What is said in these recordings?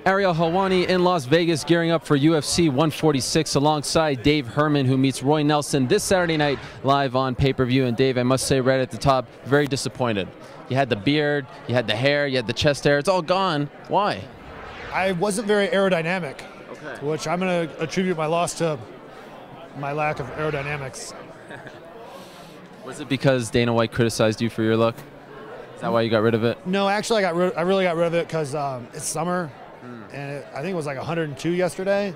Ariel Helwani in Las Vegas gearing up for UFC 146 alongside Dave Herman, who meets Roy Nelson this Saturday night live on pay-per-view. And Dave, I must say right at the top, very disappointed. You had the beard, you had the hair, you had the chest hair. It's all gone. Why? I wasn't very aerodynamic, okay. Which I'm going to attribute my loss to my lack of aerodynamics. Was it because Dana White criticized you for your look? Is that why you got rid of it? No, actually, I really got rid of it because it's summer, and I think it was like 102 yesterday.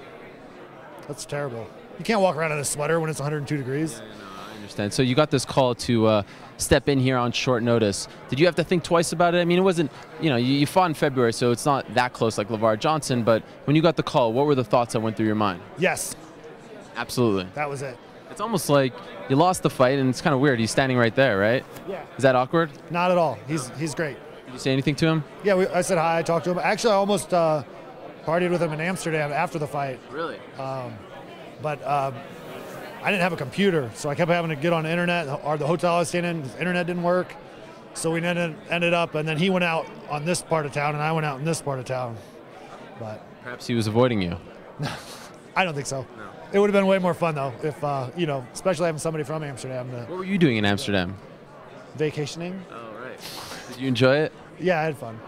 That's terrible. You can't walk around in a sweater when it's 102 degrees. Yeah, no, I understand. So you got this call to step in here on short notice. Did you have to think twice about it? I mean, it wasn't, you fought in February, so it's not that close like LeVar Johnson, but when you got the call, what were the thoughts that went through your mind? Yes. Absolutely. That was it. It's almost like you lost the fight, and it's kind of weird. He's standing right there, right? Yeah. Is that awkward? Not at all. He's great. Did you say anything to him? Yeah, I said hi. I talked to him. Actually, I almost partied with him in Amsterdam after the fight. Really? But I didn't have a computer, so I kept having to get on the internet. Or the hotel I was staying in, the internet didn't work. So we ended up, and then he went out on this part of town, and I went out in this part of town. But perhaps he was avoiding you. I don't think so. No. It would have been way more fun, though, if, especially having somebody from Amsterdam. What were you doing in Amsterdam? Vacationing. Oh, right. Did you enjoy it? Yeah, I had fun.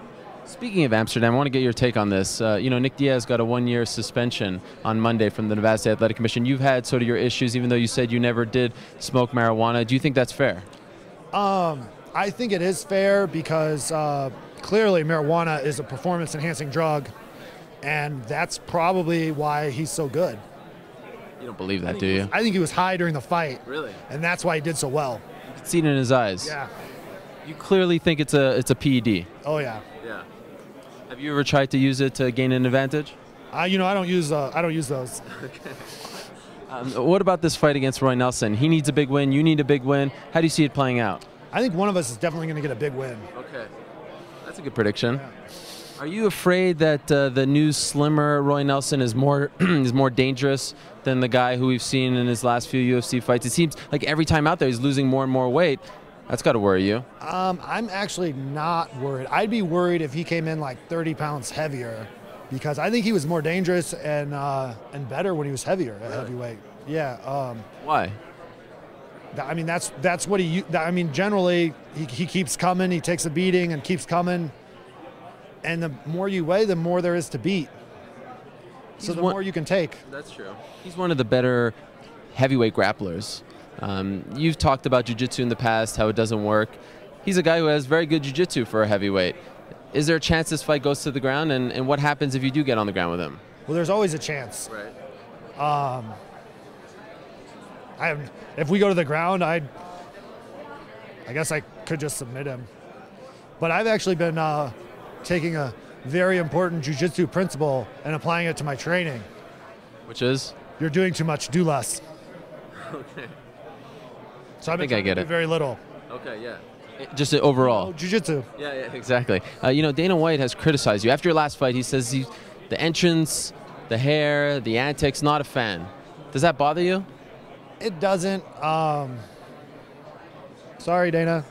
Speaking of Amsterdam, I want to get your take on this. Nick Diaz got a 1-year suspension on Monday from the Nevada State Athletic Commission. You've had sort of your issues, even though you said you never did smoke marijuana. Do you think that's fair? I think it is fair because clearly marijuana is a performance-enhancing drug, and that's probably why he's so good. You don't believe that, do you? I think he was high during the fight. Really? And that's why he did so well. You can see it in his eyes. Yeah. You clearly think it's a PED. Oh yeah. Yeah. Have you ever tried to use it to gain an advantage? I don't use those. Okay. What about this fight against Roy Nelson? He needs a big win. You need a big win. How do you see it playing out? I think one of us is definitely going to get a big win. Okay. That's a good prediction. Yeah. Are you afraid that the new slimmer Roy Nelson is more is more dangerous than the guy who we've seen in his last few UFC fights? It seems like every time out there he's losing more and more weight. That's got to worry you. I'm actually not worried. I'd be worried if he came in like 30 pounds heavier, because I think he was more dangerous and better when he was heavier at heavyweight. Yeah. Why? I mean, that's what he. I mean, generally he keeps coming. He takes a beating and keeps coming. And the more you weigh, the more there is to beat. So the more you can take. That's true. He's one of the better heavyweight grapplers. You've talked about jiu-jitsu in the past, how it doesn't work. He's a guy who has very good jiu-jitsu for a heavyweight. Is there a chance this fight goes to the ground? And what happens if you do get on the ground with him? Well, there's always a chance. Right. If we go to the ground, I guess I could just submit him. But I've actually been taking a very important jiu-jitsu principle and applying it to my training. Which is? You're doing too much, do less. Okay. So I've been I get to it. do very little. Okay, yeah. Just overall. Jiu-jitsu. Yeah, exactly. Dana White has criticized you. After your last fight, he says the entrance, the hair, the antics, not a fan. Does that bother you? It doesn't. Sorry, Dana.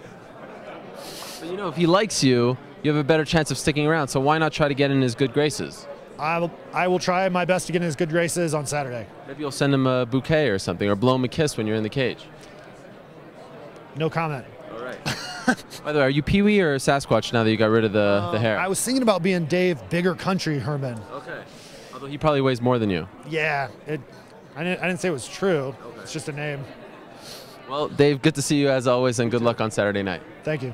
But if he likes you, you have a better chance of sticking around. So why not try to get in his good graces? I will try my best to get in his good graces on Saturday. Maybe you'll send him a bouquet or something, or blow him a kiss when you're in the cage. No comment. All right. By the way, are you Pee-wee or Sasquatch now that you got rid of the hair? I was thinking about being Dave Bigger Country Herman. Okay. Although he probably weighs more than you. Yeah. I didn't say it was true. Okay. It's just a name. Well, Dave, good to see you as always, and good luck on Saturday night. Thank you.